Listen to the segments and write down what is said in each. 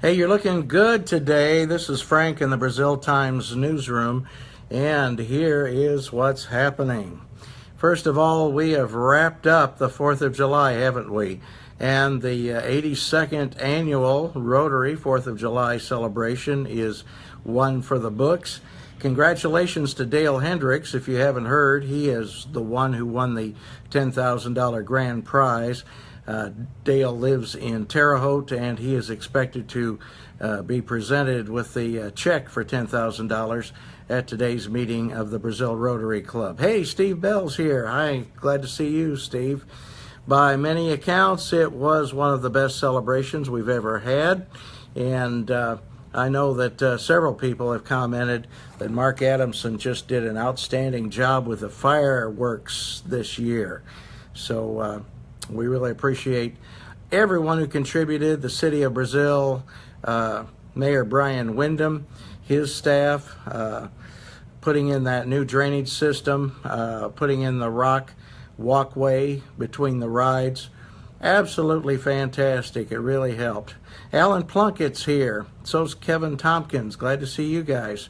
Hey, you're looking good today. This is Frank in the Brazil Times newsroom, and here is what's happening. First of all, we have wrapped up the 4th of July, haven't we? And the 82nd annual Rotary 4th of July celebration is one for the books. Congratulations to Dale Hendricks. If you haven't heard, he is the one who won the $10,000 grand prize. Dale lives in Terre Haute, and he is expected to be presented with the check for $10,000 at today's meeting of the Brazil Rotary Club. Hey, Steve Bell's here. Hi, glad to see you, Steve. By many accounts, it was one of the best celebrations we've ever had, and I know that several people have commented that Mark Adamson just did an outstanding job with the fireworks this year. So we really appreciate everyone who contributed, the City of Brazil, Mayor Brian Wyndham, his staff, putting in that new drainage system, putting in the rock walkway between the rides. Absolutely fantastic. It really helped. Alan Plunkett's here. So's Kevin Tompkins. Glad to see you guys.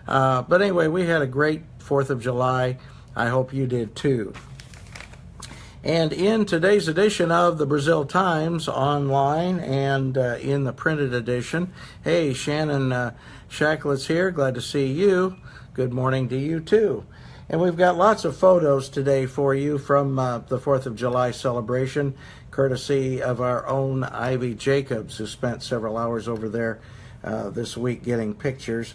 But anyway, we had a great 4th of July. I hope you did too. And in today's edition of the Brazil Times online and in the printed edition, hey, Shannon Shacklett's here. Glad to see you. Good morning to you too. And we've got lots of photos today for you from the 4th of July celebration, courtesy of our own Ivy Jacobs, who spent several hours over there this week getting pictures.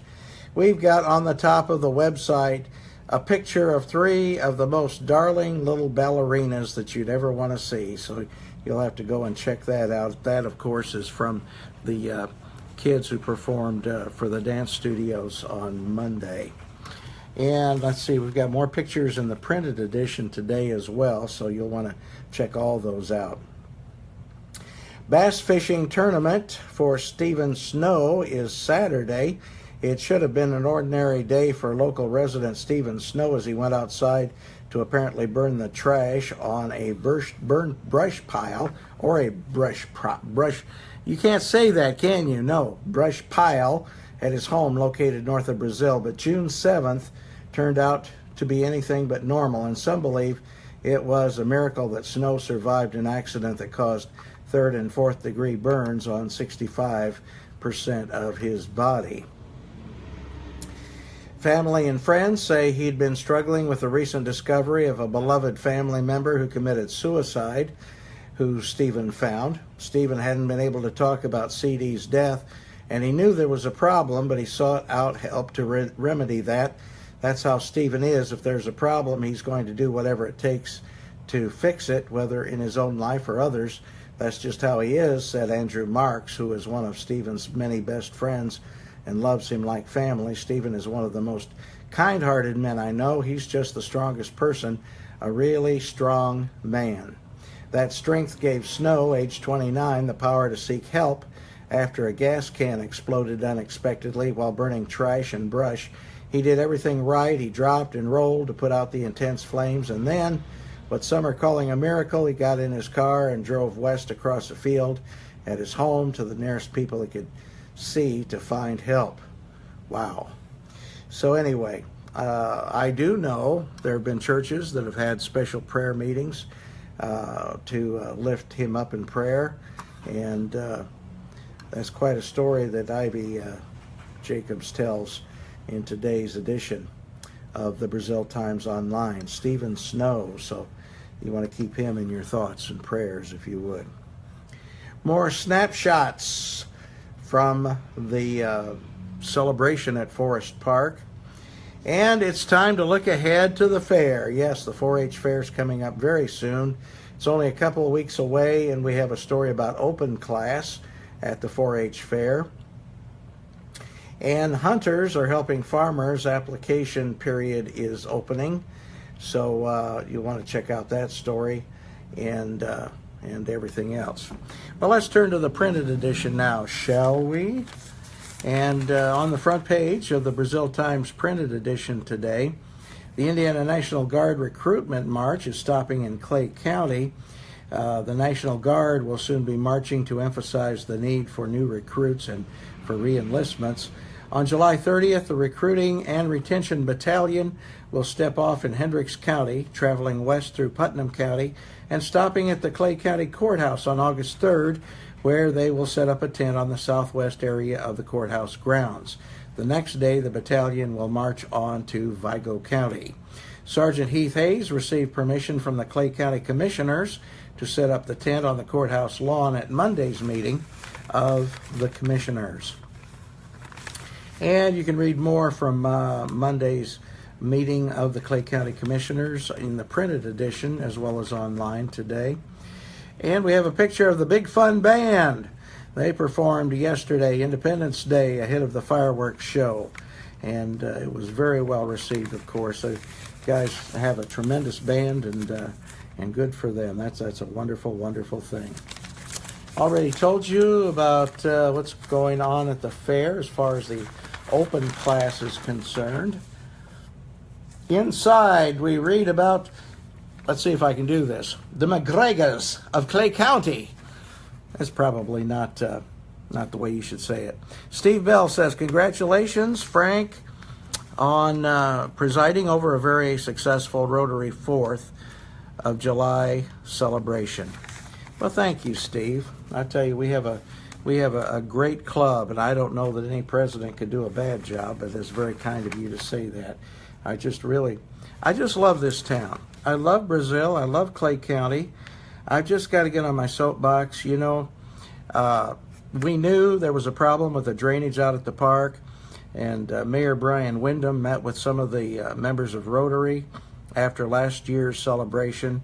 We've got on the top of the website a picture of 3 of the most darling little ballerinas that you'd ever want to see. So you'll have to go and check that out. That, of course, is from the kids who performed for the dance studios on Monday. And let's see, we've got more pictures in the printed edition today as well, so you'll want to check all those out. Bass fishing tournament for Stephen Snow is Saturday. It should have been an ordinary day for local resident Stephen Snow as he went outside to apparently burn the trash on a brush pile, or a brush. You can't say that, can you? No, brush pile at his home located north of Brazil. But June 7th turned out to be anything but normal, and some believe it was a miracle that Snow survived an accident that caused 3rd and 4th degree burns on 65% of his body. Family and friends say he'd been struggling with the recent discovery of a beloved family member who committed suicide, who Stephen found. Stephen hadn't been able to talk about CD's death, and he knew there was a problem, but he sought out help to remedy that. That's how Stephen is. If there's a problem, he's going to do whatever it takes to fix it, whether in his own life or others. That's just how he is, said Andrew Marks, who is one of Stephen's many best friends and loves him like family. Stephen is one of the most kind-hearted men I know. He's just the strongest person, a really strong man. That strength gave Snow, age 29, the power to seek help after a gas can exploded unexpectedly while burning trash and brush. He did everything right. He dropped and rolled to put out the intense flames, and then, what some are calling a miracle, he got in his car and drove west across the field at his home to the nearest people he could see to find help. Wow. So anyway, I do know there have been churches that have had special prayer meetings to lift him up in prayer, and that's quite a story that Ivy Jacobs tells in today's edition of the Brazil Times Online. Stephen Snow, so you want to keep him in your thoughts and prayers if you would. More snapshots from the celebration at Forest Park. And it's time to look ahead to the fair. Yes, the 4-H fair is coming up very soon. It's only a couple of weeks away, and we have a story about open class at the 4-H fair. And hunters are helping farmers. Application period is opening. So you want to check out that story and everything else. Well, let's turn to the printed edition now, shall we? And on the front page of the Brazil Times printed edition today, the Indiana National Guard Recruitment March is stopping in Clay County. The National Guard will soon be marching to emphasize the need for new recruits and for re-enlistments. On July 30th, the Recruiting and Retention Battalion will step off in Hendricks County, traveling west through Putnam County, and stopping at the Clay County Courthouse on August 3rd, where they will set up a tent on the southwest area of the courthouse grounds. The next day, the battalion will march on to Vigo County. Sergeant Heath Hayes received permission from the Clay County Commissioners to set up the tent on the courthouse lawn at Monday's meeting of the Commissioners. And you can read more from Monday's meeting of the Clay County Commissioners in the printed edition as well as online today. And we have a picture of the Big Fun Band. They performed yesterday, Independence Day, ahead of the fireworks show. And it was very well received, of course. So guys have a tremendous band, and good for them. That's a wonderful, wonderful thing. Already told you about what's going on at the fair as far as the open class is concerned. Inside, we read about, let's see if I can do this, the McGregors of Clay County. That's probably not the way you should say it. Steve Bell says, congratulations, Frank, on presiding over a very successful Rotary 4th of July celebration. Well, thank you, Steve. I tell you, we have a great club, and I don't know that any president could do a bad job, but it's very kind of you to say that. I just love this town. I love Brazil. I love Clay County. I've just got to get on my soapbox. You know, we knew there was a problem with the drainage out at the park, and Mayor Brian Wyndham met with some of the members of Rotary after last year's celebration,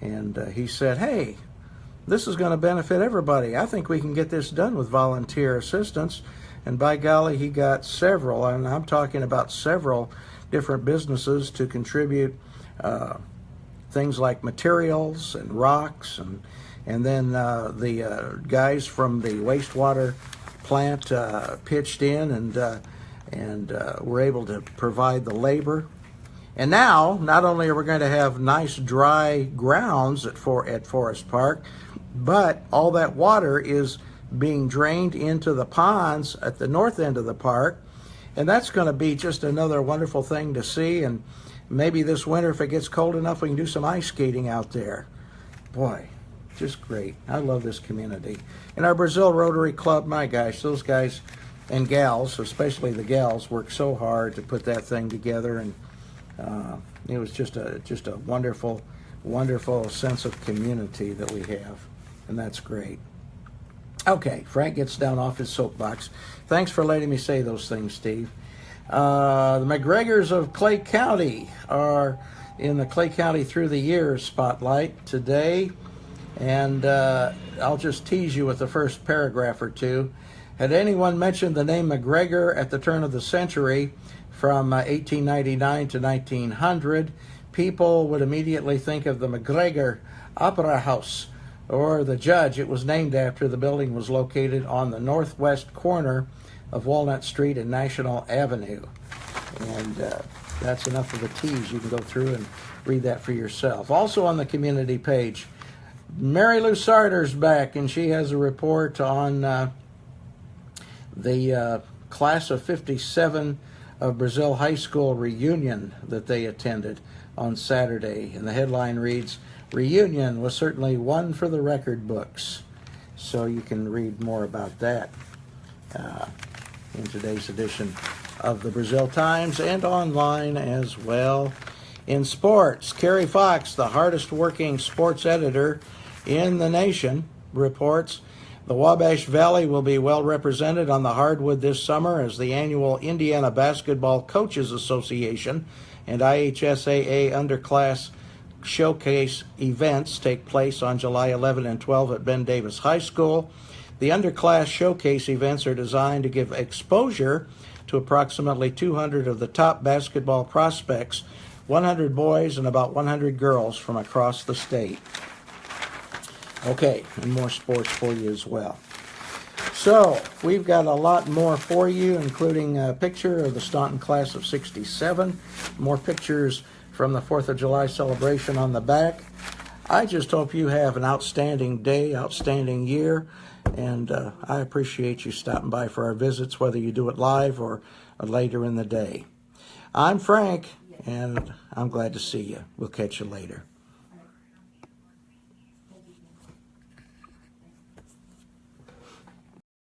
and he said, hey, this is going to benefit everybody. I think we can get this done with volunteer assistance. And by golly, he got several, and I'm talking about several different businesses to contribute things like materials and rocks, and then the guys from the wastewater plant pitched in and were able to provide the labor. And now, not only are we going to have nice dry grounds at Forest Park, but all that water is being drained into the ponds at the north end of the park. And that's going to be just another wonderful thing to see. And maybe this winter, if it gets cold enough, we can do some ice skating out there. Boy, just great. I love this community. And our Brazil Rotary Club, my gosh, those guys and gals, especially the gals, worked so hard to put that thing together. And it was just a wonderful, wonderful sense of community that we have. And that's great. Okay, Frank gets down off his soapbox. Thanks for letting me say those things, Steve. The McGregors of Clay County are in the Clay County Through the Years spotlight today. And I'll just tease you with the first paragraph or two. Had anyone mentioned the name McGregor at the turn of the century, from 1899 to 1900, people would immediately think of the McGregor Opera House, or the judge it was named after. The building was located on the northwest corner of Walnut Street and National Avenue. And that's enough of a tease. You can go through and read that for yourself. Also on the community page, Mary Lou Sarter's back, and she has a report on the class of 57 of Brazil High School reunion that they attended on Saturday. And the headline reads, "Reunion was certainly one for the record books." So you can read more about that in today's edition of the Brazil Times and online as well. In sports, Kerry Fox, the hardest working sports editor in the nation, reports the Wabash Valley will be well represented on the hardwood this summer as the annual Indiana Basketball Coaches Association and IHSAA Underclass Showcase events take place on July 11 and 12 at Ben Davis High School. The Underclass Showcase events are designed to give exposure to approximately 200 of the top basketball prospects, 100 boys and about 100 girls from across the state. Okay, and more sports for you as well. So, we've got a lot more for you, including a picture of the Staunton class of 67, more pictures from the 4th of July celebration on the back. I just hope you have an outstanding day, outstanding year, and I appreciate you stopping by for our visits, whether you do it live or later in the day. I'm Frank, and I'm glad to see you. We'll catch you later.